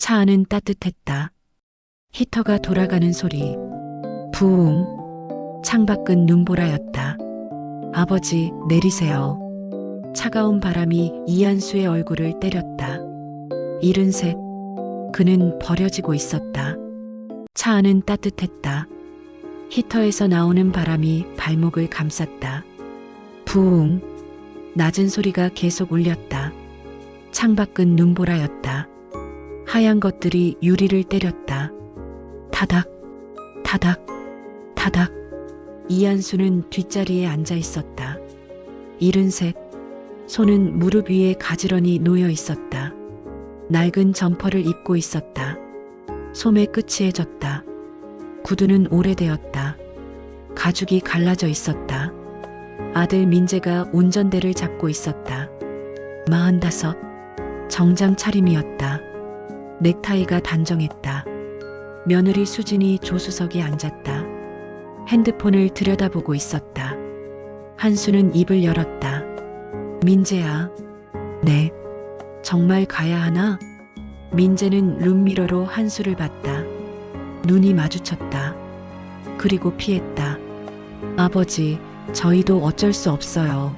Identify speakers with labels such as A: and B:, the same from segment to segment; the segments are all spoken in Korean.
A: 차 안은 따뜻했다. 히터가 돌아가는 소리. 부웅. 창밖은 눈보라였다. 아버지, 내리세요. 차가운 바람이 이한수의 얼굴을 때렸다. 73. 그는 버려지고 있었다. 차 안은 따뜻했다. 히터에서 나오는 바람이 발목을 감쌌다. 부웅. 낮은 소리가 계속 울렸다. 창밖은 눈보라였다. 하얀 것들이 유리를 때렸다. 타닥, 타닥, 타닥. 이한수는 뒷자리에 앉아 있었다. 73. 손은 무릎 위에 가지런히 놓여 있었다. 낡은 점퍼를 입고 있었다. 소매 끝이 해졌다. 구두는 오래되었다. 가죽이 갈라져 있었다. 아들 민재가 운전대를 잡고 있었다. 45. 정장 차림이었다. 넥타이가 단정했다. 며느리 수진이 조수석에 앉았다. 핸드폰을 들여다보고 있었다. 한수는 입을 열었다. 민재야. 네. 정말 가야 하나? 민재는 룸미러로 한수를 봤다. 눈이 마주쳤다. 그리고 피했다. 아버지, 저희도 어쩔 수 없어요.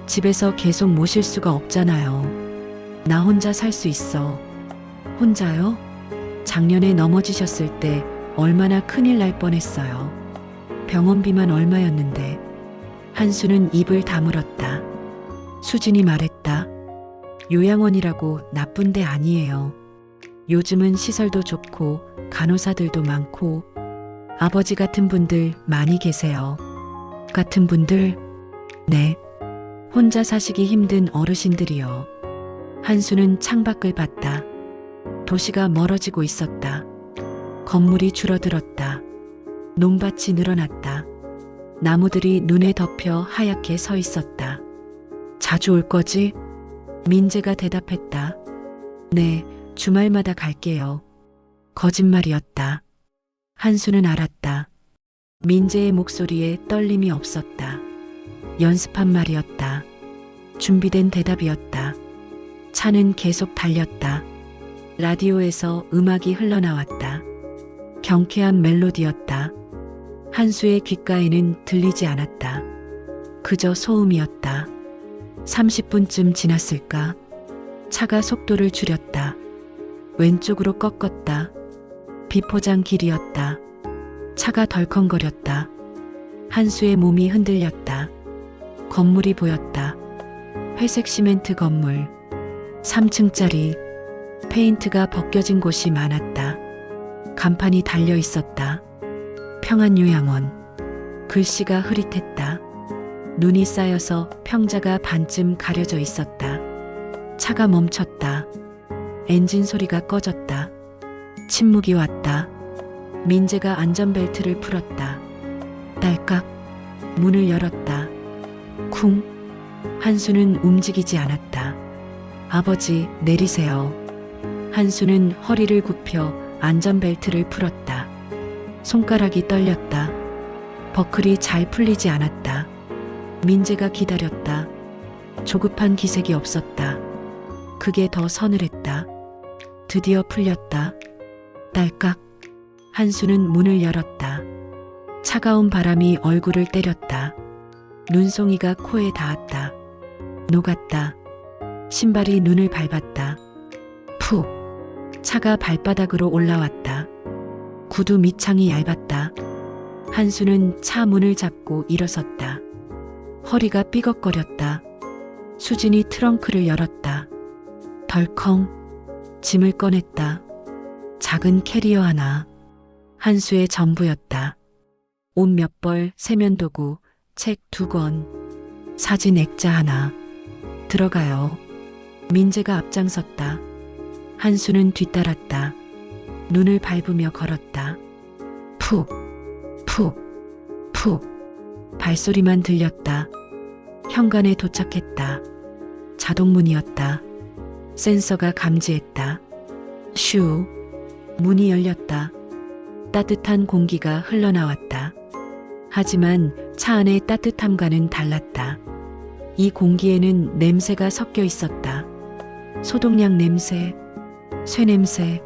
A: 집에서 계속 모실 수가 없잖아요. 나 혼자 살 수 있어. 혼자요? 작년에 넘어지셨을 때 얼마나 큰일 날 뻔했어요. 병원비만 얼마였는데. 한수는 입을 다물었다. 수진이 말했다. 요양원이라고 나쁜 데 아니에요. 요즘은 시설도 좋고 간호사들도 많고 아버지 같은 분들 많이 계세요. 같은 분들? 네. 혼자 사시기 힘든 어르신들이요. 한수는 창밖을 봤다. 도시가 멀어지고 있었다. 건물이 줄어들었다. 논밭이 늘어났다. 나무들이 눈에 덮여 하얗게 서 있었다. 자주 올 거지? 민재가 대답했다. 네, 주말마다 갈게요. 거짓말이었다. 한수는 알았다. 민재의 목소리에 떨림이 없었다. 연습한 말이었다. 준비된 대답이었다. 차는 계속 달렸다. 라디오에서 음악이 흘러나왔다. 경쾌한 멜로디였다. 한수의 귓가에는 들리지 않았다. 그저 소음이었다. 30분쯤 지났을까? 차가 속도를 줄였다. 왼쪽으로 꺾었다. 비포장 길이었다. 차가 덜컹거렸다. 한수의 몸이 흔들렸다. 건물이 보였다. 회색 시멘트 건물. 3층짜리. 페인트가 벗겨진 곳이 많았다. 간판이 달려 있었다. 평안요양원. 글씨가 흐릿했다. 눈이 쌓여서 평자가 반쯤 가려져 있었다. 차가 멈췄다. 엔진 소리가 꺼졌다. 침묵이 왔다. 민재가 안전벨트를 풀었다. 딸깍. 문을 열었다. 쿵. 한수는 움직이지 않았다. 아버지, 내리세요. 한수는 허리를 굽혀 안전벨트를 풀었다. 손가락이 떨렸다. 버클이 잘 풀리지 않았다. 민재가 기다렸다. 조급한 기색이 없었다. 그게 더 서늘했다. 드디어 풀렸다. 딸깍. 한수는 문을 열었다. 차가운 바람이 얼굴을 때렸다. 눈송이가 코에 닿았다. 녹았다. 신발이 눈을 밟았다. 푹. 차가 발바닥으로 올라왔다. 구두 밑창이 얇았다. 한수는 차 문을 잡고 일어섰다. 허리가 삐걱거렸다. 수진이 트렁크를 열었다. 덜컹. 짐을 꺼냈다. 작은 캐리어 하나. 한수의 전부였다. 옷 몇 벌, 세면도구, 책 2권, 사진 액자 하나. 들어가요. 민재가 앞장섰다. 한수는 뒤따랐다. 눈을 밟으며 걸었다. 푹, 푹, 푹. 발소리만 들렸다. 현관에 도착했다. 자동문이었다. 센서가 감지했다. 슈. 문이 열렸다. 따뜻한 공기가 흘러나왔다. 하지만 차 안의 따뜻함과는 달랐다. 이 공기에는 냄새가 섞여 있었다. 소독약 냄새, 쇠 냄새,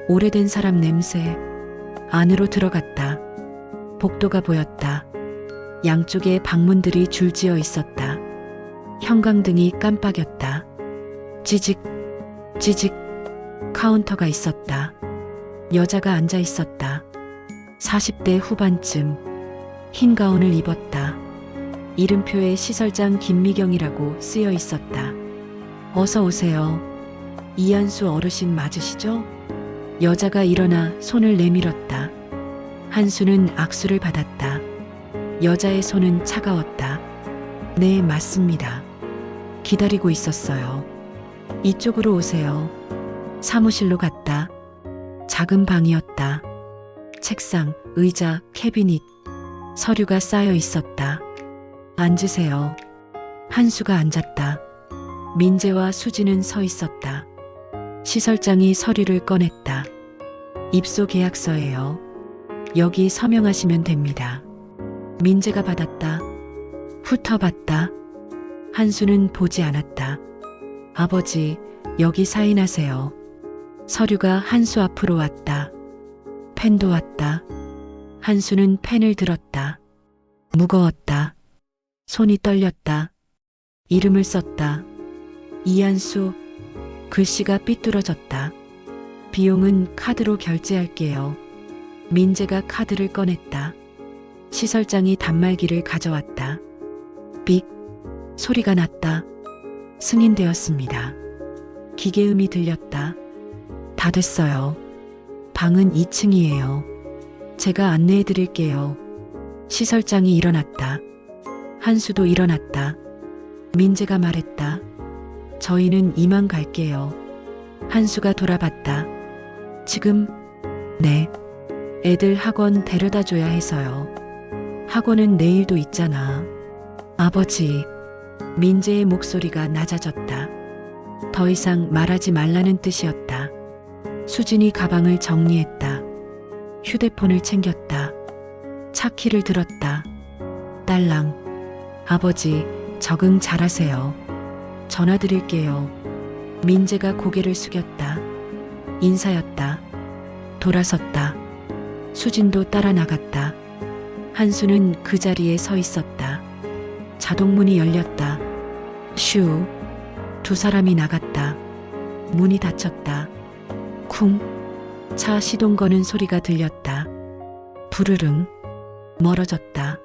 A: 오래된 사람 냄새. 안으로 들어갔다. 복도가 보였다. 양쪽에 방문들이 줄지어 있었다. 형광등이 깜빡였다. 찌직, 찌직. 카운터가 있었다. 여자가 앉아 있었다. 40대 후반쯤. 흰 가운을 입었다. 이름표에 시설장 김미경이라고 쓰여 있었다. 어서 오세요. 이한수 어르신 맞으시죠? 여자가 일어나 손을 내밀었다. 한수는 악수를 받았다. 여자의 손은 차가웠다. 네, 맞습니다. 기다리고 있었어요. 이쪽으로 오세요. 사무실로 갔다. 작은 방이었다. 책상, 의자, 캐비닛, 서류가 쌓여 있었다. 앉으세요. 한수가 앉았다. 민재와 수지는 서 있었다. 시설장이 서류를 꺼냈다. 입소 계약서예요. 여기 서명하시면 됩니다. 민재가 받았다. 훑어봤다. 한수는 보지 않았다. 아버지, 여기 사인하세요. 서류가 한수 앞으로 왔다. 펜도 왔다. 한수는 펜을 들었다. 무거웠다. 손이 떨렸다. 이름을 썼다. 이한수. 글씨가 삐뚤어졌다. 비용은 카드로 결제할게요. 민재가 카드를 꺼냈다. 시설장이 단말기를 가져왔다. 삑. 소리가 났다. 승인되었습니다. 기계음이 들렸다. 다 됐어요. 방은 2층이에요. 제가 안내해 드릴게요. 시설장이 일어났다. 한수도 일어났다. 민재가 말했다. 저희는 이만 갈게요. 한수가 돌아봤다. 지금? 네. 애들 학원 데려다 줘야 해서요. 학원은 내일도 있잖아. 아버지. 민재의 목소리가 낮아졌다. 더 이상 말하지 말라는 뜻이었다. 수진이 가방을 정리했다. 휴대폰을 챙겼다. 차키를 들었다. 딸랑. 아버지, 적응 잘하세요. 전화 드릴게요. 민재가 고개를 숙였다. 인사였다. 돌아섰다. 수진도 따라 나갔다. 한수는 그 자리에 서 있었다. 자동문이 열렸다. 슈. 두 사람이 나갔다. 문이 닫혔다. 쿵. 차 시동 거는 소리가 들렸다. 부르릉. 멀어졌다.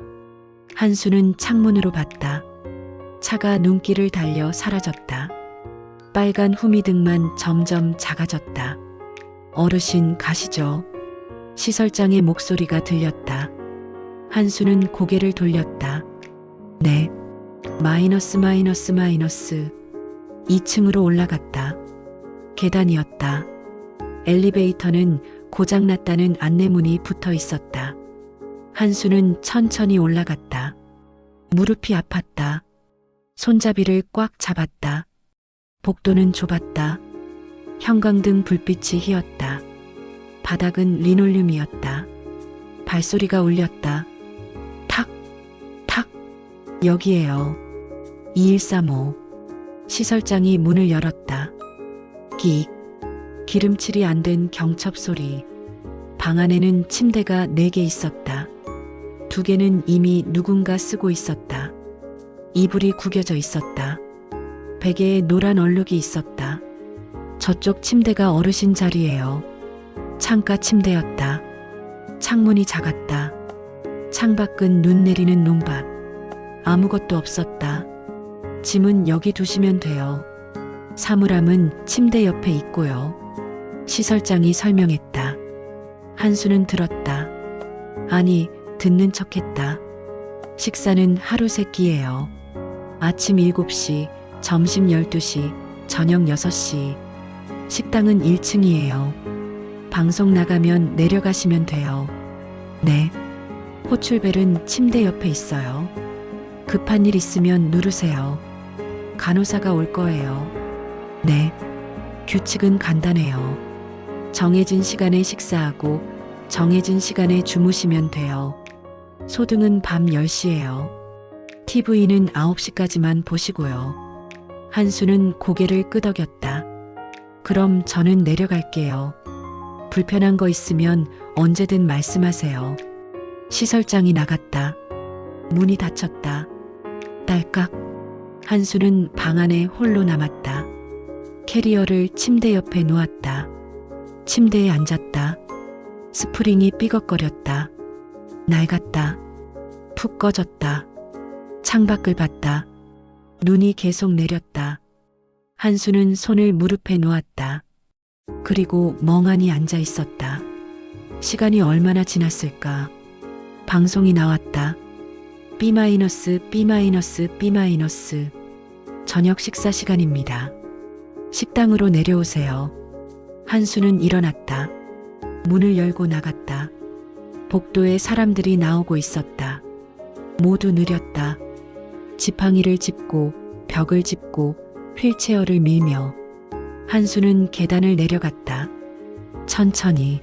A: 한수는 창문으로 봤다. 차가 눈길을 달려 사라졌다. 빨간 후미등만 점점 작아졌다. 어르신 가시죠. 시설장의 목소리가 들렸다. 한수는 고개를 돌렸다. 네. 마이너스. 2층으로 올라갔다. 계단이었다. 엘리베이터는 고장났다는 안내문이 붙어 있었다. 한수는 천천히 올라갔다. 무릎이 아팠다. 손잡이를 꽉 잡았다. 복도는 좁았다. 형광등 불빛이 휘었다. 바닥은 리놀륨이었다. 발소리가 울렸다. 탁, 탁. 여기에요. 2135. 시설장이 문을 열었다. 끽. 기름칠이 안 된 경첩 소리. 방 안에는 침대가 4개 있었다. 2개는 이미 누군가 쓰고 있었다. 이불이 구겨져 있었다. 베개에 노란 얼룩이 있었다. 저쪽 침대가 어르신 자리예요. 창가 침대였다. 창문이 작았다. 창밖은 눈 내리는 논밭. 아무것도 없었다. 짐은 여기 두시면 돼요. 사물함은 침대 옆에 있고요. 시설장이 설명했다. 한수는 들었다. 아니, 듣는 척했다. 식사는 하루 3끼예요. 아침 7시, 점심 12시, 저녁 6시. 식당은 1층이에요. 방송 나가면 내려가시면 돼요. 네. 호출벨은 침대 옆에 있어요. 급한 일 있으면 누르세요. 간호사가 올 거예요. 네. 규칙은 간단해요. 정해진 시간에 식사하고 정해진 시간에 주무시면 돼요. 소등은 밤 10시예요. TV는 9시까지만 보시고요. 한수는 고개를 끄덕였다. 그럼 저는 내려갈게요. 불편한 거 있으면 언제든 말씀하세요. 시설장이 나갔다. 문이 닫혔다. 딸깍. 한수는 방 안에 홀로 남았다. 캐리어를 침대 옆에 놓았다. 침대에 앉았다. 스프링이 삐걱거렸다. 낡았다. 푹 꺼졌다. 창밖을 봤다. 눈이 계속 내렸다. 한수는 손을 무릎에 놓았다. 그리고 멍하니 앉아 있었다. 시간이 얼마나 지났을까? 방송이 나왔다. B-, B-, B-. 저녁 식사 시간입니다. 식당으로 내려오세요. 한수는 일어났다. 문을 열고 나갔다. 복도에 사람들이 나오고 있었다. 모두 느렸다. 지팡이를 짚고 벽을 짚고 휠체어를 밀며 한수는 계단을 내려갔다. 천천히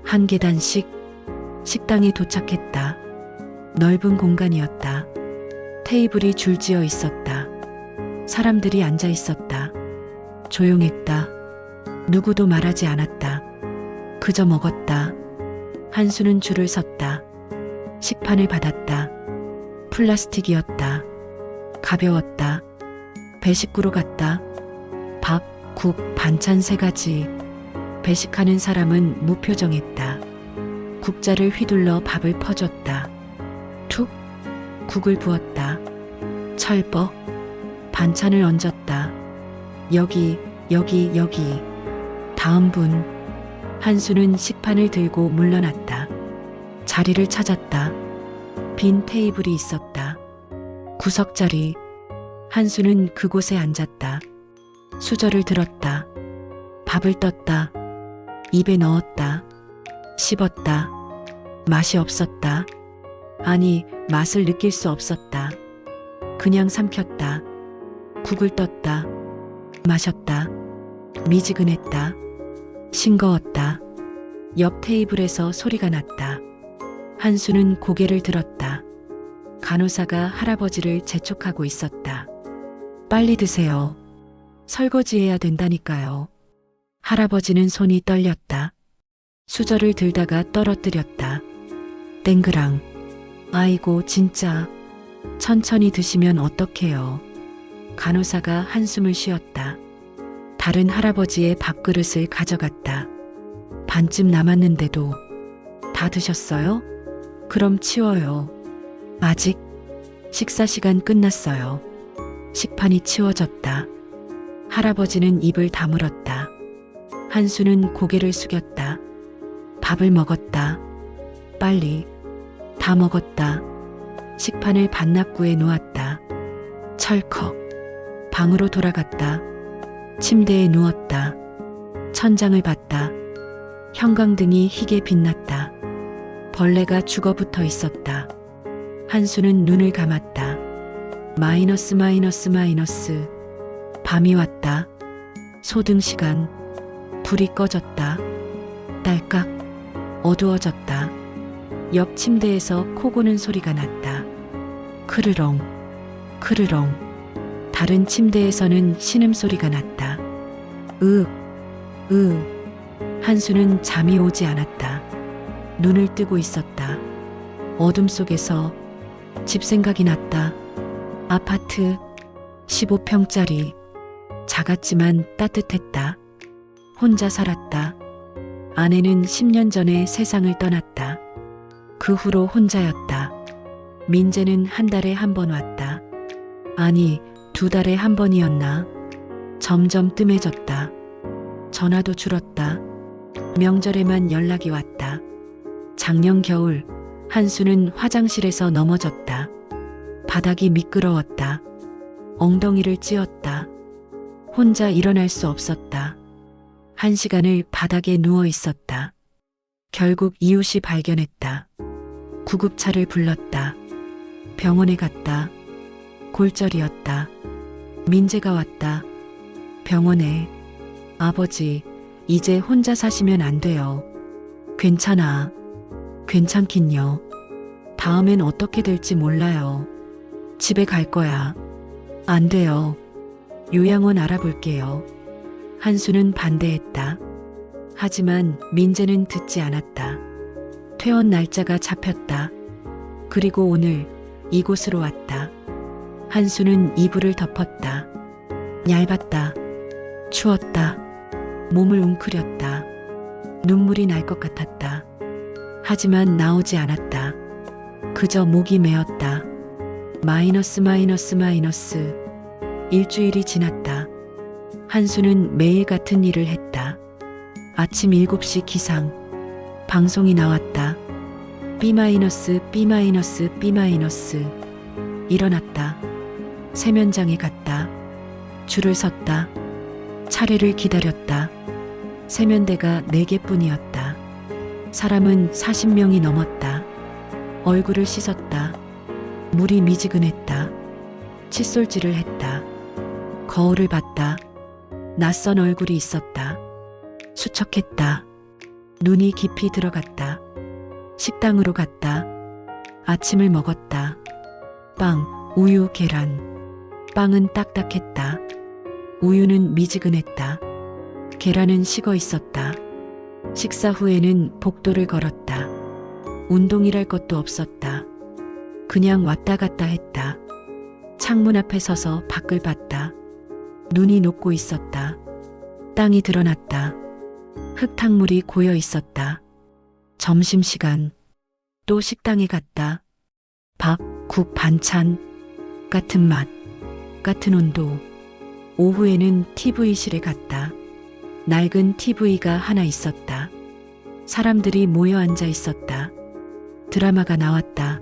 A: 한 계단씩 식당에 도착했다. 넓은 공간이었다. 테이블이 줄지어 있었다. 사람들이 앉아 있었다. 조용했다. 누구도 말하지 않았다. 그저 먹었다. 한수는 줄을 섰다. 식판을 받았다. 플라스틱이었다. 가벼웠다. 배식구로 갔다. 밥, 국, 반찬 3가지. 배식하는 사람은 무표정했다. 국자를 휘둘러 밥을 퍼줬다. 툭, 국을 부었다. 철벅, 반찬을 얹었다. 여기. 다음 분. 한수는 식판을 들고 물러났다. 자리를 찾았다. 빈 테이블이 있었다. 구석자리. 한수는 그곳에 앉았다. 수저를 들었다. 밥을 떴다. 입에 넣었다. 씹었다. 맛이 없었다. 아니, 맛을 느낄 수 없었다. 그냥 삼켰다. 국을 떴다. 마셨다. 미지근했다. 싱거웠다. 옆 테이블에서 소리가 났다. 한수는 고개를 들었다. 간호사가 할아버지를 재촉하고 있었다. 빨리 드세요. 설거지해야 된다니까요. 할아버지는 손이 떨렸다. 수저를 들다가 떨어뜨렸다. 땡그랑. 아이고 진짜. 천천히 드시면 어떡해요. 간호사가 한숨을 쉬었다. 다른 할아버지의 밥그릇을 가져갔다. 반쯤 남았는데도. 다 드셨어요? 그럼 치워요. 아직. 식사 시간 끝났어요. 식판이 치워졌다. 할아버지는 입을 다물었다. 한수는 고개를 숙였다. 밥을 먹었다. 빨리. 다 먹었다. 식판을 반납구에 놓았다. 철컥. 방으로 돌아갔다. 침대에 누웠다. 천장을 봤다. 형광등이 희게 빛났다. 벌레가 죽어붙어 있었다. 한수는 눈을 감았다. 마이너스. 밤이 왔다. 소등 시간. 불이 꺼졌다. 딸깍. 어두워졌다. 옆 침대에서 코 고는 소리가 났다. 크르렁. 다른 침대에서는 신음소리가 났다. 한수는 잠이 오지 않았다. 눈을 뜨고 있었다. 어둠 속에서 집 생각이 났다. 아파트 15평짜리. 작았지만 따뜻했다. 혼자 살았다. 아내는 10년 전에 세상을 떠났다. 그 후로 혼자였다. 민재는 한 달에 한 번 왔다. 아니, 2달에 한 번이었나? 점점 뜸해졌다. 전화도 줄었다. 명절에만 연락이 왔다. 작년 겨울, 한수는 화장실에서 넘어졌다. 바닥이 미끄러웠다. 엉덩이를 찧었다. 혼자 일어날 수 없었다. 1시간을 바닥에 누워 있었다. 결국 이웃이 발견했다. 구급차를 불렀다. 병원에 갔다. 골절이었다. 민재가 왔다. 병원에. 아버지, 이제 혼자 사시면 안 돼요. 괜찮아. 괜찮긴요. 다음엔 어떻게 될지 몰라요. 집에 갈 거야. 안 돼요. 요양원 알아볼게요. 한수는 반대했다. 하지만 민재는 듣지 않았다. 퇴원 날짜가 잡혔다. 그리고 오늘 이곳으로 왔다. 한수는 이불을 덮었다. 얇았다. 추웠다. 몸을 웅크렸다. 눈물이 날 것 같았다. 하지만 나오지 않았다. 그저 목이 메었다. 마이너스. 일주일이 지났다. 한수는 매일 같은 일을 했다. 아침 7시 기상. 방송이 나왔다. B-, B-, B-. 일어났다. 세면장에 갔다. 줄을 섰다. 차례를 기다렸다. 세면대가 4개뿐이었다. 사람은 40명이 넘었다. 얼굴을 씻었다. 물이 미지근했다. 칫솔질을 했다. 거울을 봤다. 낯선 얼굴이 있었다. 수척했다. 눈이 깊이 들어갔다. 식당으로 갔다. 아침을 먹었다. 빵, 우유, 계란. 빵은 딱딱했다. 우유는 미지근했다. 계란은 식어 있었다. 식사 후에는 복도를 걸었다. 운동이랄 것도 없었다. 그냥 왔다 갔다 했다. 창문 앞에 서서 밖을 봤다. 눈이 녹고 있었다. 땅이 드러났다. 흙탕물이 고여 있었다. 점심시간. 또 식당에 갔다. 밥, 국, 반찬. 같은 맛, 같은 온도. 오후에는 TV실에 갔다. 낡은 TV가 하나 있었다. 사람들이 모여 앉아 있었다. 드라마가 나왔다.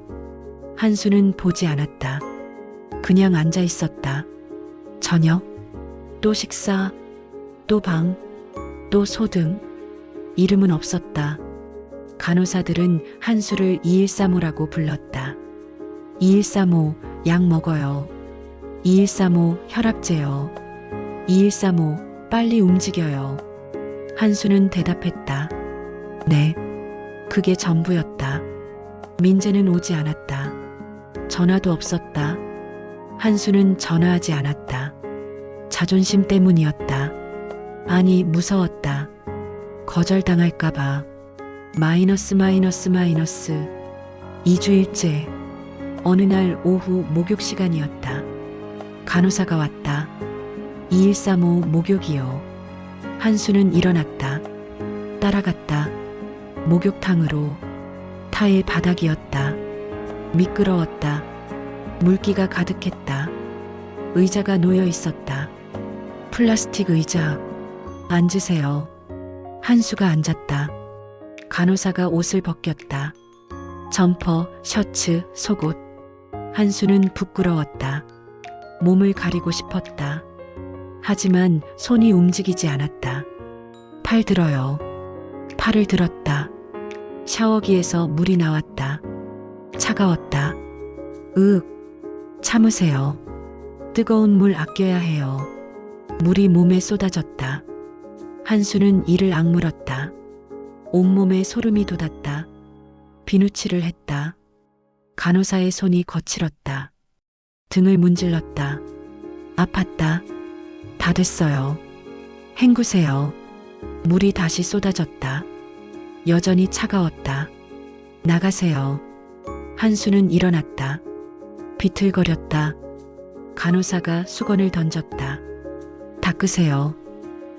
A: 한수는 보지 않았다. 그냥 앉아 있었다. 저녁, 또 식사, 또 방, 또 소등. 이름은 없었다. 간호사들은 한수를 2135라고 불렀다. 2135, 약 먹어요. 2135, 혈압재요. 2135, 빨리 움직여요. 한수는 대답했다. 네. 그게 전부였다. 민재는 오지 않았다. 전화도 없었다. 한수는 전화하지 않았다. 자존심 때문이었다. 아니, 무서웠다. 거절당할까봐. 마이너스. 2주일째. 어느 날 오후 목욕 시간이었다. 간호사가 왔다. 2135 목욕이요. 한수는 일어났다. 따라갔다. 목욕탕으로. 타일 바닥이었다. 미끄러웠다. 물기가 가득했다. 의자가 놓여 있었다. 플라스틱 의자. 앉으세요. 한수가 앉았다. 간호사가 옷을 벗겼다. 점퍼, 셔츠, 속옷. 한수는 부끄러웠다. 몸을 가리고 싶었다. 하지만 손이 움직이지 않았다. 팔 들어요. 팔을 들었다. 샤워기에서 물이 나왔다. 차가웠다. 참으세요. 뜨거운 물 아껴야 해요. 물이 몸에 쏟아졌다. 한수는 이를 악물었다. 온몸에 소름이 돋았다. 비누칠을 했다. 간호사의 손이 거칠었다. 등을 문질렀다. 아팠다. 다 됐어요. 헹구세요. 물이 다시 쏟아졌다. 여전히 차가웠다. 나가세요. 한수는 일어났다. 비틀거렸다. 간호사가 수건을 던졌다. 닦으세요.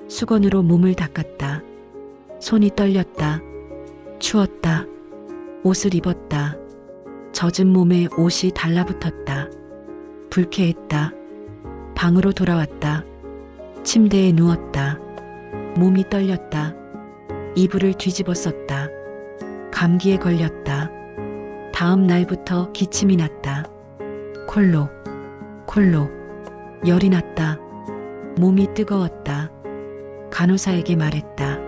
A: 수건으로 몸을 닦았다. 손이 떨렸다. 추웠다. 옷을 입었다. 젖은 몸에 옷이 달라붙었다. 불쾌했다. 방으로 돌아왔다. 침대에 누웠다. 몸이 떨렸다. 이불을 뒤집어 썼다. 감기에 걸렸다. 다음 날부터 기침이 났다. 콜록. 열이 났다. 몸이 뜨거웠다. 간호사에게 말했다.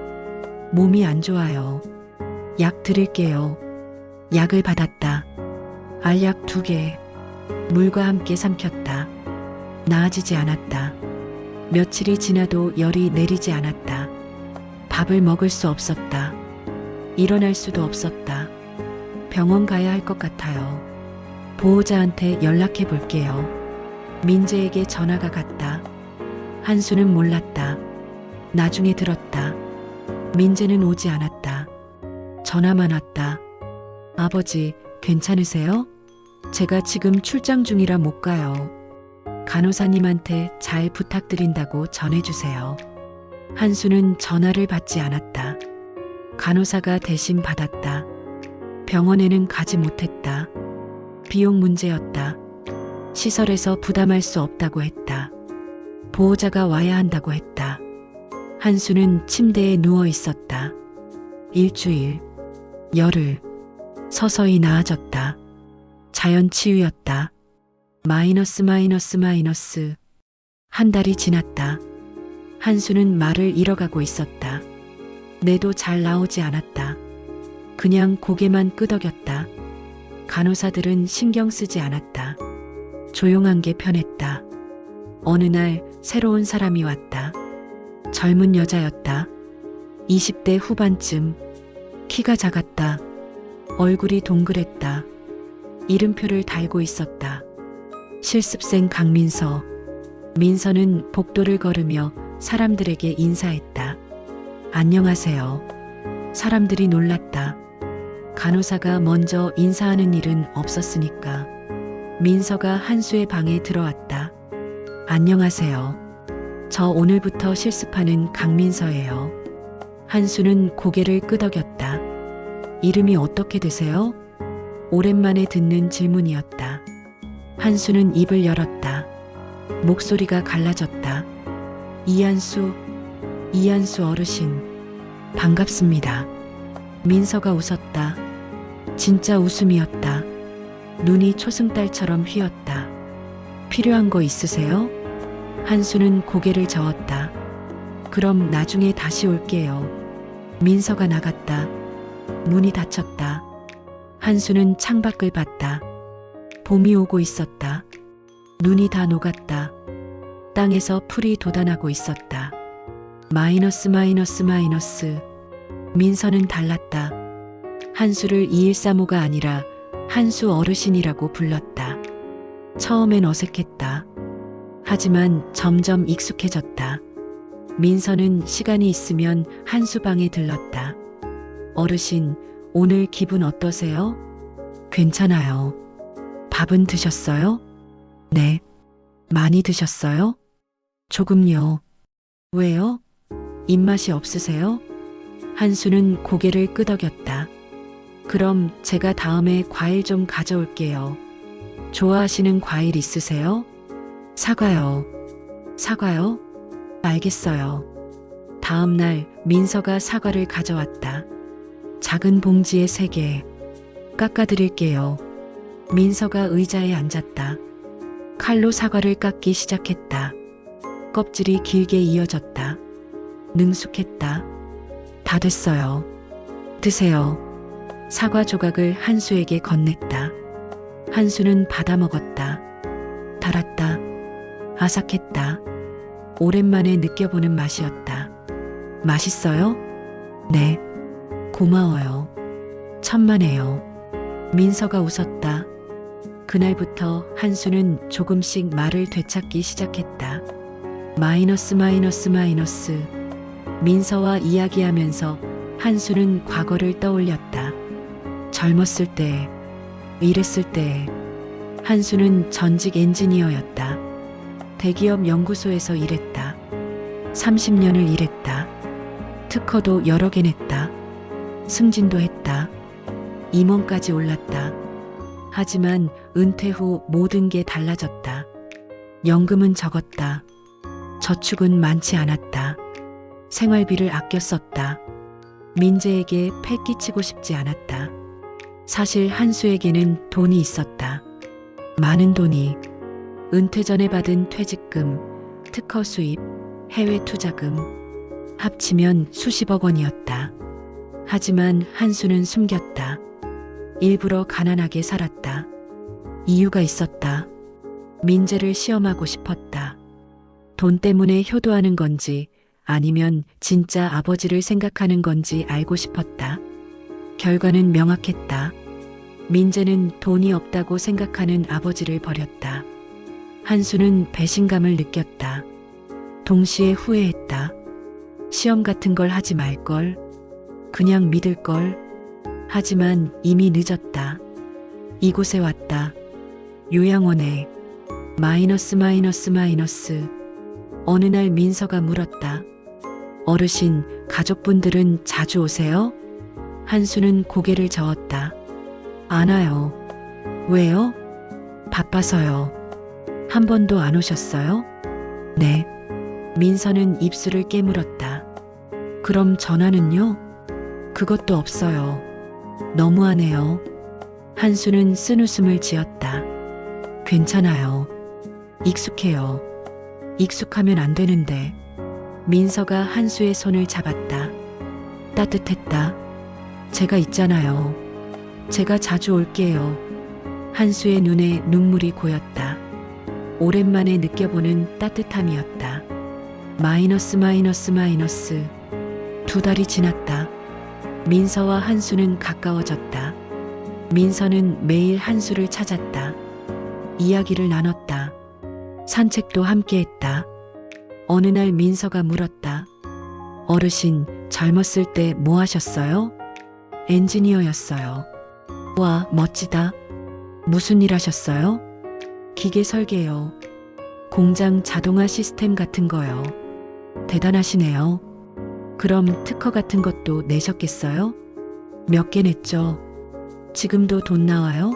A: 몸이 안 좋아요. 약 드릴게요. 약을 받았다. 알약 2개. 물과 함께 삼켰다. 나아지지 않았다. 며칠이 지나도 열이 내리지 않았다. 밥을 먹을 수 없었다. 일어날 수도 없었다. 병원 가야 할 것 같아요. 보호자한테 연락해 볼게요. 민재에게 전화가 갔다. 한수는 몰랐다. 나중에 들었다. 민재는 오지 않았다. 전화만 왔다. 아버지, 괜찮으세요? 제가 지금 출장 중이라 못 가요. 간호사님한테 잘 부탁드린다고 전해주세요. 한수는 전화를 받지 않았다. 간호사가 대신 받았다. 병원에는 가지 못했다. 비용 문제였다. 시설에서 부담할 수 없다고 했다. 보호자가 와야 한다고 했다. 한수는 침대에 누워 있었다. 일주일, 열흘, 서서히 나아졌다. 자연 치유였다. 마이너스. 한 달이 지났다. 한수는 말을 잃어가고 있었다. 내도 잘 나오지 않았다. 그냥 고개만 끄덕였다. 간호사들은 신경 쓰지 않았다. 조용한 게 편했다. 어느 날 새로운 사람이 왔다. 젊은 여자였다. 20대 후반쯤. 키가 작았다. 얼굴이 동그랬다. 이름표를 달고 있었다. 실습생 강민서. 민서는 복도를 걸으며 사람들에게 인사했다. 안녕하세요. 사람들이 놀랐다. 간호사가 먼저 인사하는 일은 없었으니까. 민서가 한수의 방에 들어왔다. 안녕하세요. 저 오늘부터 실습하는 강민서예요. 한수는 고개를 끄덕였다. 이름이 어떻게 되세요? 오랜만에 듣는 질문이었다. 한수는 입을 열었다. 목소리가 갈라졌다. 이한수 어르신. 반갑습니다. 민서가 웃었다. 진짜 웃음이었다. 눈이 초승달처럼 휘었다. 필요한 거 있으세요? 한수는 고개를 저었다. 그럼 나중에 다시 올게요. 민서가 나갔다. 문이 닫혔다. 한수는 창밖을 봤다. 봄이 오고 있었다. 눈이 다 녹았다. 땅에서 풀이 돋아나고 있었다. 마이너스. 민서는 달랐다. 한수를 2135가 아니라 한수 어르신이라고 불렀다. 처음엔 어색했다. 하지만 점점 익숙해졌다. 민서는 시간이 있으면 한수 방에 들렀다. 어르신, 오늘 기분 어떠세요? 괜찮아요. 밥은 드셨어요? 네. 많이 드셨어요? 조금요. 왜요? 입맛이 없으세요? 한수는 고개를 끄덕였다. 그럼 제가 다음에 과일 좀 가져올게요. 좋아하시는 과일 있으세요? 사과요. 사과요? 알겠어요. 다음 날 민서가 사과를 가져왔다. 작은 봉지에 3개. 깎아드릴게요. 민서가 의자에 앉았다. 칼로 사과를 깎기 시작했다. 껍질이 길게 이어졌다. 능숙했다. 다 됐어요. 드세요. 사과 조각을 한수에게 건넸다. 한수는 받아 먹었다. 달았다. 아삭했다. 오랜만에 느껴보는 맛이었다. 맛있어요? 네. 고마워요. 천만에요. 민서가 웃었다. 그날부터 한수는 조금씩 말을 되찾기 시작했다. 마이너스. 민서와 이야기하면서 한수는 과거를 떠올렸다. 젊었을 때, 이랬을 때. 한수는 전직 엔지니어였다. 대기업 연구소에서 일했다. 30년을 일했다. 특허도 여러 개 냈다. 승진도 했다. 임원까지 올랐다. 하지만 은퇴 후 모든 게 달라졌다. 연금은 적었다. 저축은 많지 않았다. 생활비를 아껴 썼다. 민재에게 패 끼치고 싶지 않았다. 사실 한수에게는 돈이 있었다. 많은 돈이. 은퇴 전에 받은 퇴직금, 특허 수입, 해외 투자금. 합치면 수십억 원이었다. 하지만 한수는 숨겼다. 일부러 가난하게 살았다. 이유가 있었다. 민재를 시험하고 싶었다. 돈 때문에 효도하는 건지 아니면 진짜 아버지를 생각하는 건지 알고 싶었다. 결과는 명확했다. 민재는 돈이 없다고 생각하는 아버지를 버렸다. 한수는 배신감을 느꼈다. 동시에 후회했다. 시험 같은 걸 하지 말걸. 그냥 믿을걸. 하지만 이미 늦었다. 이곳에 왔다. 요양원에. 마이너스. 어느 날 민서가 물었다. 어르신, 가족분들은 자주 오세요? 한수는 고개를 저었다. 안 와요. 왜요? 바빠서요. 한 번도 안 오셨어요? 네. 민서는 입술을 깨물었다. 그럼 전화는요? 그것도 없어요. 너무하네요. 한수는 쓴웃음을 지었다. 괜찮아요. 익숙해요. 익숙하면 안 되는데. 민서가 한수의 손을 잡았다. 따뜻했다. 제가 있잖아요. 제가 자주 올게요. 한수의 눈에 눈물이 고였다. 오랜만에 느껴보는 따뜻함이었다. 마이너스. 2달이 지났다. 민서와 한수는 가까워졌다. 민서는 매일 한수를 찾았다. 이야기를 나눴다. 산책도 함께 했다. 어느 날 민서가 물었다. 어르신, 젊었을 때 뭐 하셨어요? 엔지니어였어요. 와, 멋지다. 무슨 일 하셨어요? 기계 설계요. 공장 자동화 시스템 같은 거요. 대단하시네요. 그럼 특허 같은 것도 내셨겠어요? 몇 개 냈죠. 지금도 돈 나와요?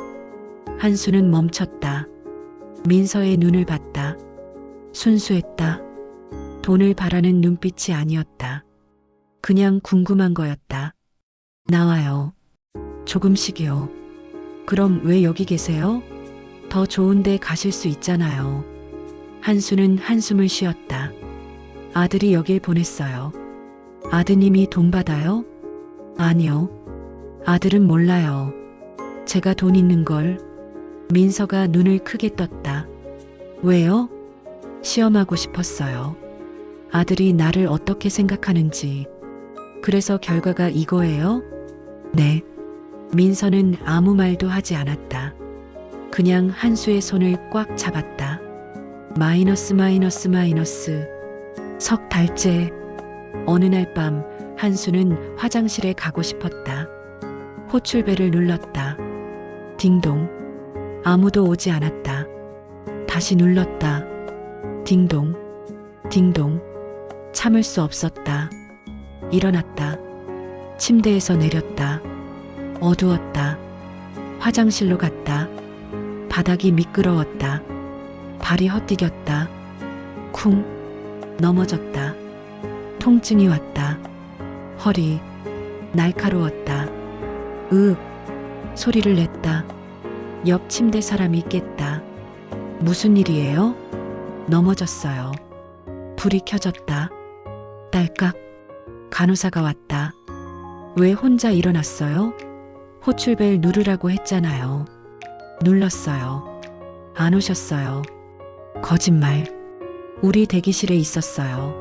A: 한수는 멈췄다. 민서의 눈을 봤다. 순수했다. 돈을 바라는 눈빛이 아니었다. 그냥 궁금한 거였다. 나와요. 조금씩이요. 그럼 왜 여기 계세요? 더 좋은 데 가실 수 있잖아요. 한수는 한숨을 쉬었다. 아들이 여길 보냈어요. 아드님이 돈 받아요? 아니요. 아들은 몰라요. 제가 돈 있는 걸. 민서가 눈을 크게 떴다. 왜요? 시험하고 싶었어요. 아들이 나를 어떻게 생각하는지. 그래서 결과가 이거예요? 네. 민서는 아무 말도 하지 않았다. 그냥 한수의 손을 꽉 잡았다. 마이너스. 석 달째. 어느 날 밤 한수는 화장실에 가고 싶었다. 호출벨을 눌렀다. 딩동. 아무도 오지 않았다. 다시 눌렀다. 딩동. 딩동. 참을 수 없었다. 일어났다. 침대에서 내렸다. 어두웠다. 화장실로 갔다. 바닥이 미끄러웠다. 발이 헛디뎠다. 쿵. 넘어졌다. 통증이 왔다. 허리. 날카로웠다. 으윽. 소리를 냈다. 옆 침대 사람이 깼다. 무슨 일이에요? 넘어졌어요. 불이 켜졌다. 딸깍. 간호사가 왔다. 왜 혼자 일어났어요? 호출벨 누르라고 했잖아요. 눌렀어요. 안 오셨어요. 거짓말. 우리 대기실에 있었어요.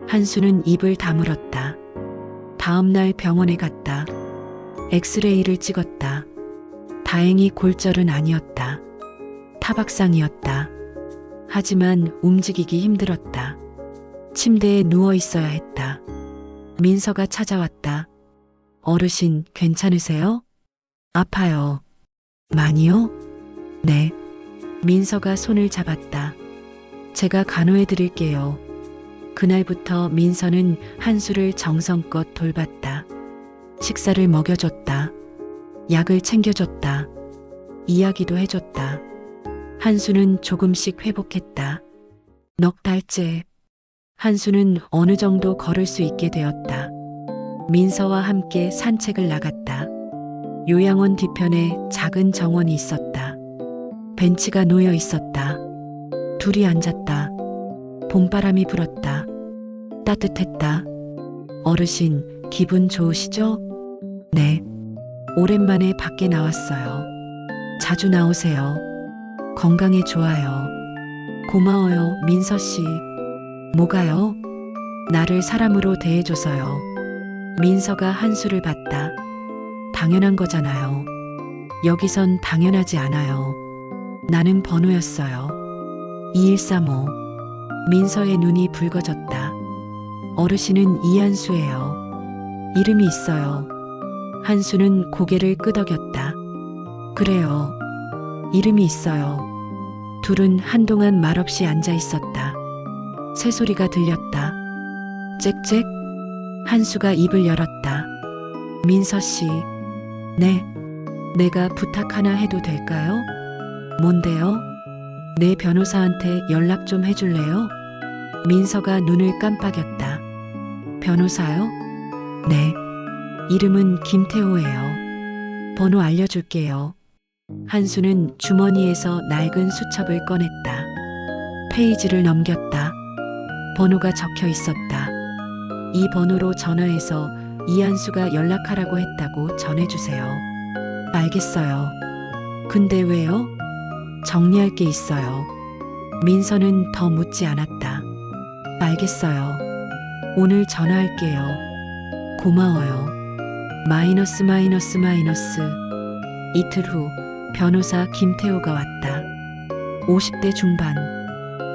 A: 한수는 입을 다물었다. 다음 날 병원에 갔다. 엑스레이를 찍었다. 다행히 골절은 아니었다. 타박상이었다. 하지만 움직이기 힘들었다. 침대에 누워 있어야 했다. 민서가 찾아왔다. 어르신, 괜찮으세요? 아파요. 많이요? 네. 민서가 손을 잡았다. 제가 간호해 드릴게요. 그날부터 민서는 한수를 정성껏 돌봤다. 식사를 먹여줬다. 약을 챙겨줬다. 이야기도 해줬다. 한수는 조금씩 회복했다. 넉 달째. 한수는 어느 정도 걸을 수 있게 되었다. 민서와 함께 산책을 나갔다. 요양원 뒤편에 작은 정원이 있었다. 벤치가 놓여 있었다. 둘이 앉았다. 봄바람이 불었다. 따뜻했다. 어르신, 기분 좋으시죠? 네. 오랜만에 밖에 나왔어요. 자주 나오세요. 건강에 좋아요. 고마워요, 민서 씨. 뭐가요? 나를 사람으로 대해줘서요. 민서가 한수를 봤다. 당연한 거잖아요. 여기선 당연하지 않아요. 나는 번호였어요. 2135. 민서의 눈이 붉어졌다. 어르신은 이한수예요. 이름이 있어요. 한수는 고개를 끄덕였다. 그래요. 이름이 있어요. 둘은 한동안 말없이 앉아 있었다. 새소리가 들렸다. 짹짹. 한수가 입을 열었다. 민서 씨. 네. 내가 부탁 하나 해도 될까요? 뭔데요? 내 변호사한테 연락 좀 해줄래요? 민서가 눈을 깜빡였다. 변호사요? 네. 이름은 김태호예요. 번호 알려줄게요. 한수는 주머니에서 낡은 수첩을 꺼냈다. 페이지를 넘겼다. 번호가 적혀 있었다. 이 번호로 전화해서 이한수가 연락하라고 했다고 전해주세요. 알겠어요. 근데 왜요? 정리할 게 있어요. 민서는 더 묻지 않았다. 알겠어요. 오늘 전화할게요. 고마워요. 마이너스. 이틀 후 변호사 김태호가 왔다. 50대 중반.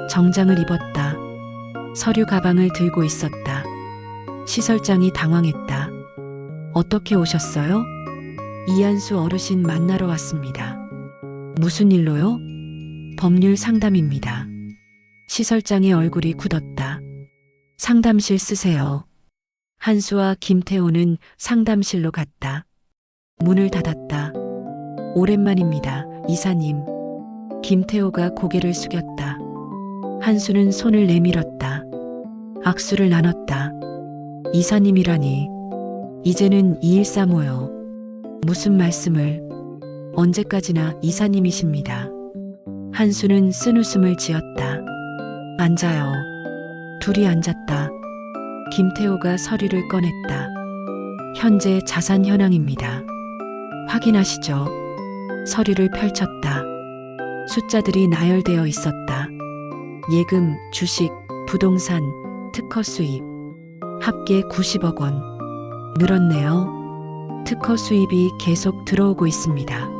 A: 정장을 입었다. 서류 가방을 들고 있었다. 시설장이 당황했다. 어떻게 오셨어요? 이한수 어르신 만나러 왔습니다. 무슨 일로요? 법률 상담입니다. 시설장의 얼굴이 굳었다. 상담실 쓰세요. 한수와 김태호는 상담실로 갔다. 문을 닫았다. 오랜만입니다, 이사님. 김태호가 고개를 숙였다. 한수는 손을 내밀었다. 악수를 나눴다. 이사님이라니. 이제는 213호요. 무슨 말씀을. 언제까지나 이사님이십니다. 한수는 쓴웃음을 지었다. 앉아요. 둘이 앉았다. 김태호가 서류를 꺼냈다. 현재 자산 현황입니다. 확인하시죠. 서류를 펼쳤다. 숫자들이 나열되어 있었다. 예금, 주식, 부동산, 특허 수입. 합계 90억 원. 늘었네요. 특허 수입이 계속 들어오고 있습니다.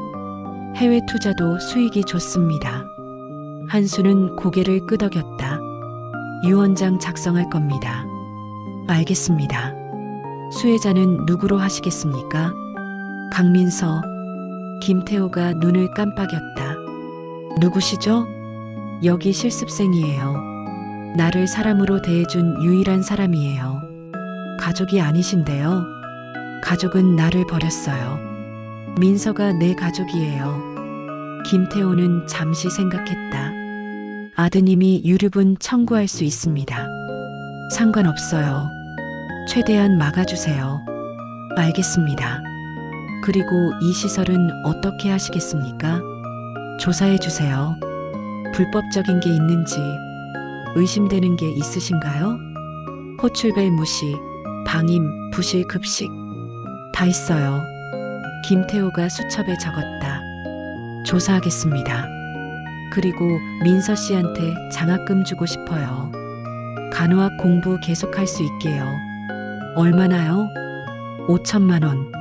A: 해외 투자도 수익이 좋습니다. 한수는 고개를 끄덕였다. 유언장 작성할 겁니다. 알겠습니다. 수혜자는 누구로 하시겠습니까? 강민서. 김태호가 눈을 깜빡였다. 누구시죠? 여기 실습생이에요. 나를 사람으로 대해준 유일한 사람이에요. 가족이 아니신데요. 가족은 나를 버렸어요. 민서가 내 가족이에요. 김태호는 잠시 생각했다. 아드님이 유류분 청구할 수 있습니다. 상관없어요. 최대한 막아주세요. 알겠습니다. 그리고 이 시설은 어떻게 하시겠습니까? 조사해 주세요. 불법적인 게 있는지, 의심되는 게 있으신가요? 호출벨 무시, 방임, 부실 급식. 다 있어요. 김태호가 수첩에 적었다. 조사하겠습니다. 그리고 민서 씨한테 장학금 주고 싶어요. 간호학 공부 계속할 수 있게요. 얼마나요? 5천만 원.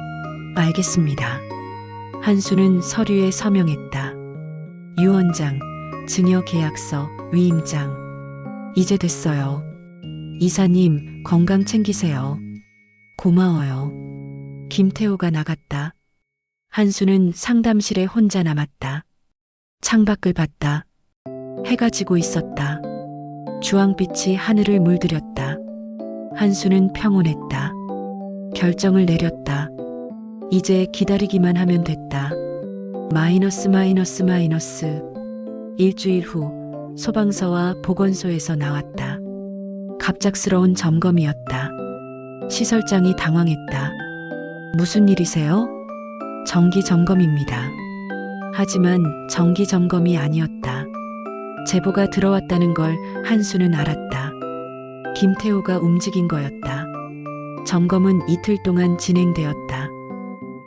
A: 알겠습니다. 한수는 서류에 서명했다. 유언장, 증여계약서, 위임장. 이제 됐어요. 이사님, 건강 챙기세요. 고마워요. 김태호가 나갔다. 한수는 상담실에 혼자 남았다. 창밖을 봤다. 해가 지고 있었다. 주황빛이 하늘을 물들였다. 한수는 평온했다. 결정을 내렸다. 이제 기다리기만 하면 됐다. 마이너스. 일주일 후 소방서와 보건소에서 나왔다. 갑작스러운 점검이었다. 시설장이 당황했다. 무슨 일이세요? 정기 점검입니다. 하지만 정기 점검이 아니었다. 제보가 들어왔다는 걸 한수는 알았다. 김태호가 움직인 거였다. 점검은 이틀 동안 진행되었다.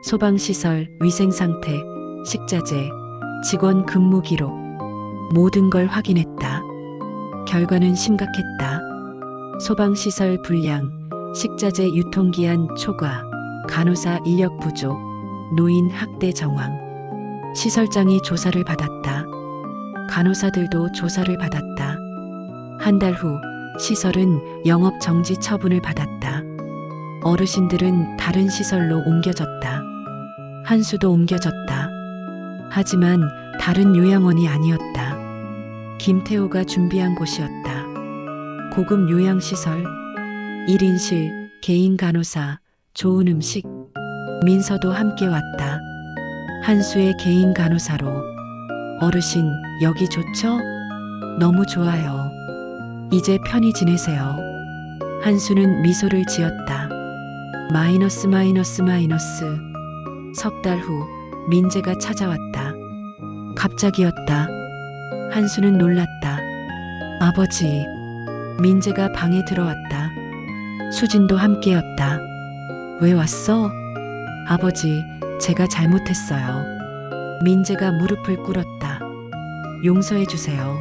A: 소방시설, 위생상태, 식자재, 직원 근무 기록, 모든 걸 확인했다. 결과는 심각했다. 소방시설 불량, 식자재 유통기한 초과, 간호사 인력 부족, 노인 학대 정황. 시설장이 조사를 받았다. 간호사들도 조사를 받았다. 한 달 후 시설은 영업 정지 처분을 받았다. 어르신들은 다른 시설로 옮겨졌다. 한수도 옮겨졌다. 하지만 다른 요양원이 아니었다. 김태호가 준비한 곳이었다. 고급 요양시설, 1인실, 개인 간호사, 좋은 음식. 민서도 함께 왔다. 한수의 개인 간호사로. 어르신, 여기 좋죠? 너무 좋아요. 이제 편히 지내세요. 한수는 미소를 지었다. 마이너스. 석 달 후 민재가 찾아왔다. 갑자기였다. 한수는 놀랐다. 아버지. 민재가 방에 들어왔다. 수진도 함께였다. 왜 왔어? 아버지, 제가 잘못했어요. 민재가 무릎을 꿇었다. 용서해 주세요.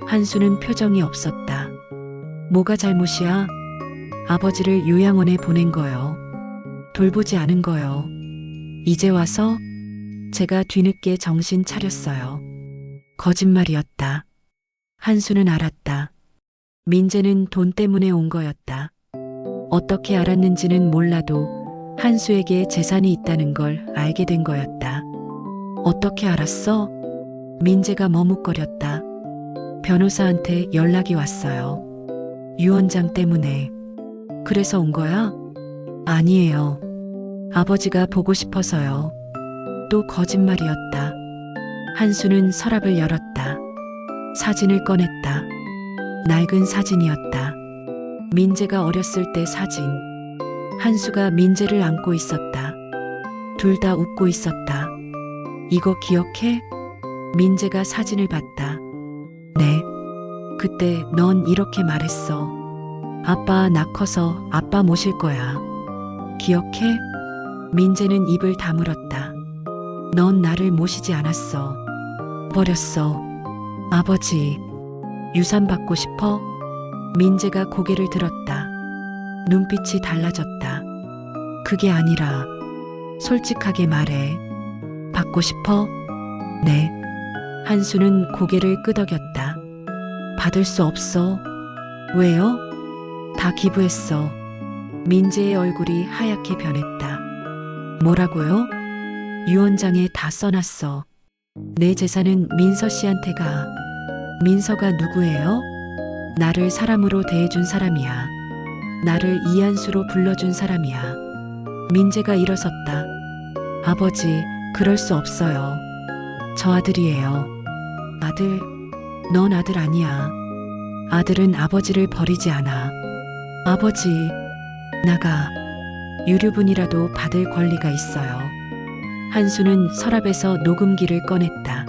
A: 한수는 표정이 없었다. 뭐가 잘못이야? 아버지를 요양원에 보낸 거요. 돌보지 않은 거요. 이제 와서 제가 뒤늦게 정신 차렸어요. 거짓말이었다. 한수는 알았다. 민재는 돈 때문에 온 거였다. 어떻게 알았는지는 몰라도 한수에게 재산이 있다는 걸 알게 된 거였다. 어떻게 알았어? 민재가 머뭇거렸다. 변호사한테 연락이 왔어요. 유원장 때문에. 그래서 온 거야? 아니에요. 아버지가 보고 싶어서요. 또 거짓말이었다. 한수는 서랍을 열었다. 사진을 꺼냈다. 낡은 사진이었다. 민재가 어렸을 때 사진. 한수가 민재를 안고 있었다. 둘 다 웃고 있었다. 이거 기억해? 민재가 사진을 봤다. 네. 그때 넌 이렇게 말했어. 아빠 나 커서 아빠 모실 거야. 기억해? 민재는 입을 다물었다. 넌 나를 모시지 않았어. 버렸어. 아버지, 유산 받고 싶어? 민재가 고개를 들었다. 눈빛이 달라졌다. 그게 아니라 솔직하게 말해. 받고 싶어? 네. 한수는 고개를 끄덕였다. 받을 수 없어. 왜요? 다 기부했어. 민재의 얼굴이 하얗게 변했다. 뭐라고요? 유언장에 다 써놨어. 내 재산은 민서 씨한테 가. 민서가 누구예요? 나를 사람으로 대해준 사람이야. 나를 이한수로 불러준 사람이야. 민재가 일어섰다. 아버지, 그럴 수 없어요. 저 아들이에요. 아들? 넌 아들 아니야. 아들은 아버지를 버리지 않아. 아버지, 나가. 유류분이라도 받을 권리가 있어요. 한수는 서랍에서 녹음기를 꺼냈다.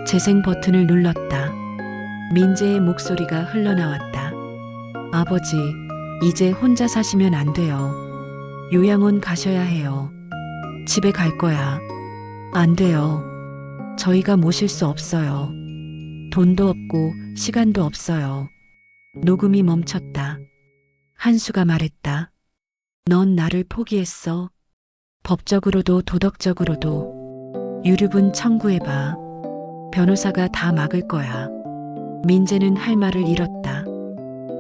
A: 재생 버튼을 눌렀다. 민재의 목소리가 흘러나왔다. 아버지, 이제 혼자 사시면 안 돼요. 요양원 가셔야 해요. 집에 갈 거야. 안 돼요. 저희가 모실 수 없어요. 돈도 없고 시간도 없어요. 녹음이 멈췄다. 한수가 말했다. 넌 나를 포기했어. 법적으로도 도덕적으로도. 유류분 청구해봐. 변호사가 다 막을 거야. 민재는 할 말을 잃었다.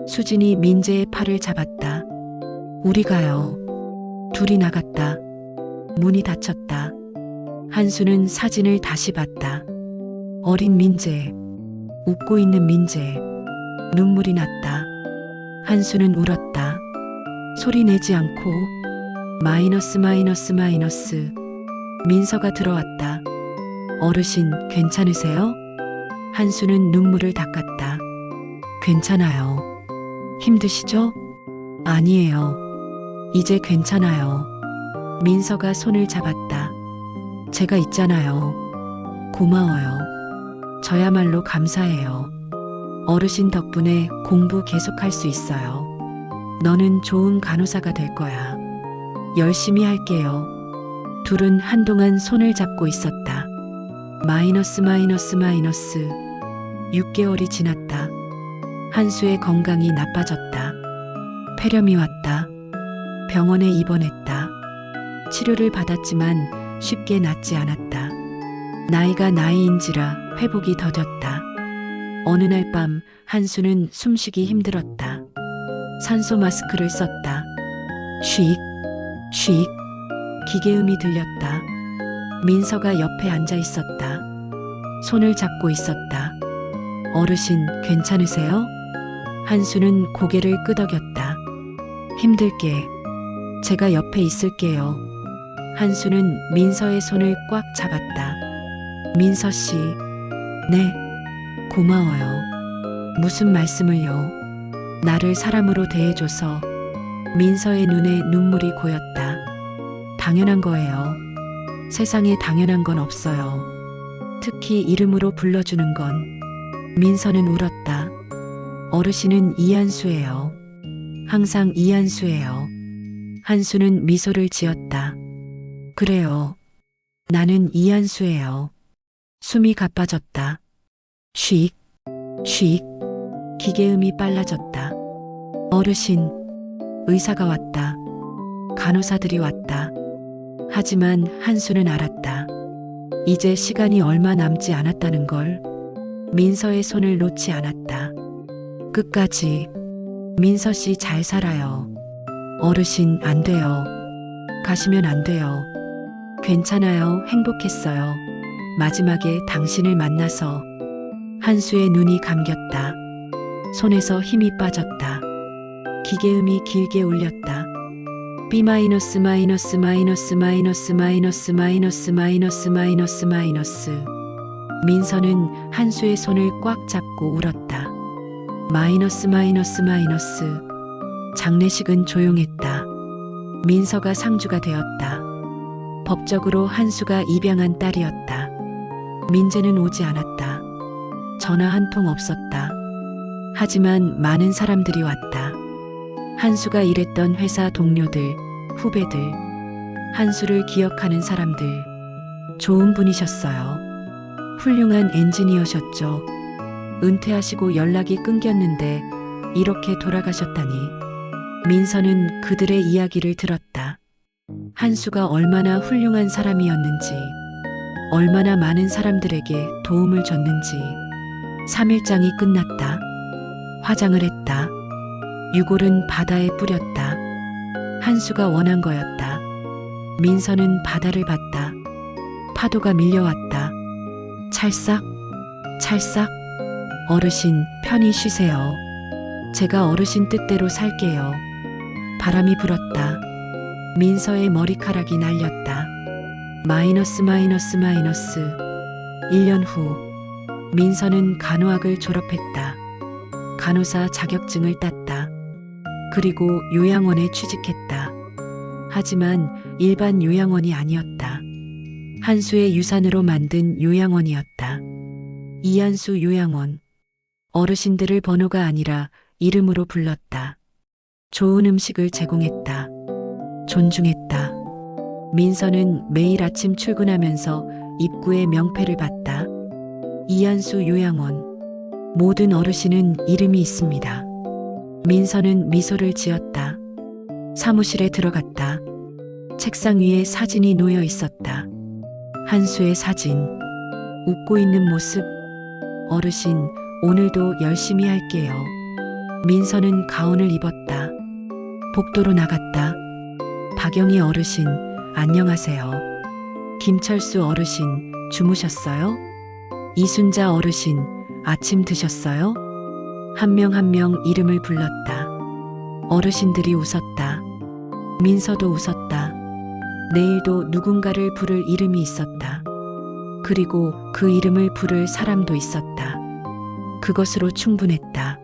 A: 수진이 민재의 팔을 잡았다. 우리 가요. 둘이 나갔다. 문이 닫혔다. 한수는 사진을 다시 봤다. 어린 민재. 웃고 있는 민재. 눈물이 났다. 한수는 울었다. 소리 내지 않고. 마이너스. 민서가 들어왔다. 어르신, 괜찮으세요? 한수는 눈물을 닦았다. 괜찮아요. 힘드시죠? 아니에요. 이제 괜찮아요. 민서가 손을 잡았다. 제가 있잖아요. 고마워요. 저야말로 감사해요. 어르신 덕분에 공부 계속할 수 있어요. 너는 좋은 간호사가 될 거야. 열심히 할게요. 둘은 한동안 손을 잡고 있었다. 마이너스. 6개월이 지났다. 한수의 건강이 나빠졌다. 폐렴이 왔다. 병원에 입원했다. 치료를 받았지만 쉽게 낫지 않았다. 나이가 나이인지라 회복이 더뎠다. 어느 날 밤 한수는 숨쉬기 힘들었다. 산소 마스크를 썼다. 쉭, 쉭. 기계음이 들렸다. 민서가 옆에 앉아 있었다. 손을 잡고 있었다. 어르신, 괜찮으세요? 한수는 고개를 끄덕였다. 힘들게. 제가 옆에 있을게요. 한수는 민서의 손을 꽉 잡았다. 민서 씨. 네. 고마워요. 무슨 말씀을요? 나를 사람으로 대해줘서. 민서의 눈에 눈물이 고였다. 당연한 거예요. 세상에 당연한 건 없어요. 특히 이름으로 불러주는 건. 민서는 울었다. 어르신은 이한수예요. 항상 이한수예요. 한수는 미소를 지었다. 그래요. 나는 이한수예요. 숨이 가빠졌다. 쉭, 쉭. 기계음이 빨라졌다. 어르신, 의사가 왔다. 간호사들이 왔다. 하지만 한수는 알았다. 이제 시간이 얼마 남지 않았다는 걸. 민서의 손을 놓지 않았다. 끝까지. 민서 씨 잘 살아요. 어르신, 안 돼요. 가시면 안 돼요. 괜찮아요. 행복했어요. 마지막에 당신을 만나서. 한수의 눈이 감겼다. 손에서 힘이 빠졌다. 기계음이 길게 울렸다. B 마이너스 마이너스 마이너스 마이너스 마이너스 마이너스 마이너스 마이너스 마이너스. 민서는 한수의 손을 꽉 잡고 울었다. 마이너스 마이너스 마이너스. 장례식은 조용했다. 민서가 상주가 되었다. 법적으로 한수가 입양한 딸이었다. 민재는 오지 않았다. 전화 한 통 없었다. 하지만 많은 사람들이 왔다. 한수가 일했던 회사 동료들, 후배들, 한수를 기억하는 사람들. 좋은 분이셨어요. 훌륭한 엔지니어셨죠. 은퇴하시고 연락이 끊겼는데 이렇게 돌아가셨다니. 민서는 그들의 이야기를 들었다. 한수가 얼마나 훌륭한 사람이었는지, 얼마나 많은 사람들에게 도움을 줬는지. 3일장이 끝났다. 화장을 했다. 유골은 바다에 뿌렸다. 한수가 원한 거였다. 민서는 바다를 봤다. 파도가 밀려왔다. 찰싹, 찰싹. 어르신, 편히 쉬세요. 제가 어르신 뜻대로 살게요. 바람이 불었다. 민서의 머리카락이 날렸다. 마이너스 마이너스 마이너스. 1년 후, 민서는 간호학을 졸업했다. 간호사 자격증을 땄다. 그리고 요양원에 취직했다. 하지만 일반 요양원이 아니었다. 한수의 유산으로 만든 요양원이었다. 이한수 요양원. 어르신들을 번호가 아니라 이름으로 불렀다. 좋은 음식을 제공했다. 존중했다. 민서는 매일 아침 출근하면서 입구에 명패를 봤다. 이한수 요양원. 모든 어르신은 이름이 있습니다. 민서는 미소를 지었다. 사무실에 들어갔다. 책상 위에 사진이 놓여 있었다. 한수의 사진. 웃고 있는 모습. 어르신, 오늘도 열심히 할게요. 민서는 가운을 입었다. 복도로 나갔다. 박영희 어르신, 안녕하세요. 김철수 어르신, 주무셨어요? 이순자 어르신, 아침 드셨어요? 한 명 한 명 이름을 불렀다. 어르신들이 웃었다. 민서도 웃었다. 내일도 누군가를 부를 이름이 있었다. 그리고 그 이름을 부를 사람도 있었다. 그것으로 충분했다.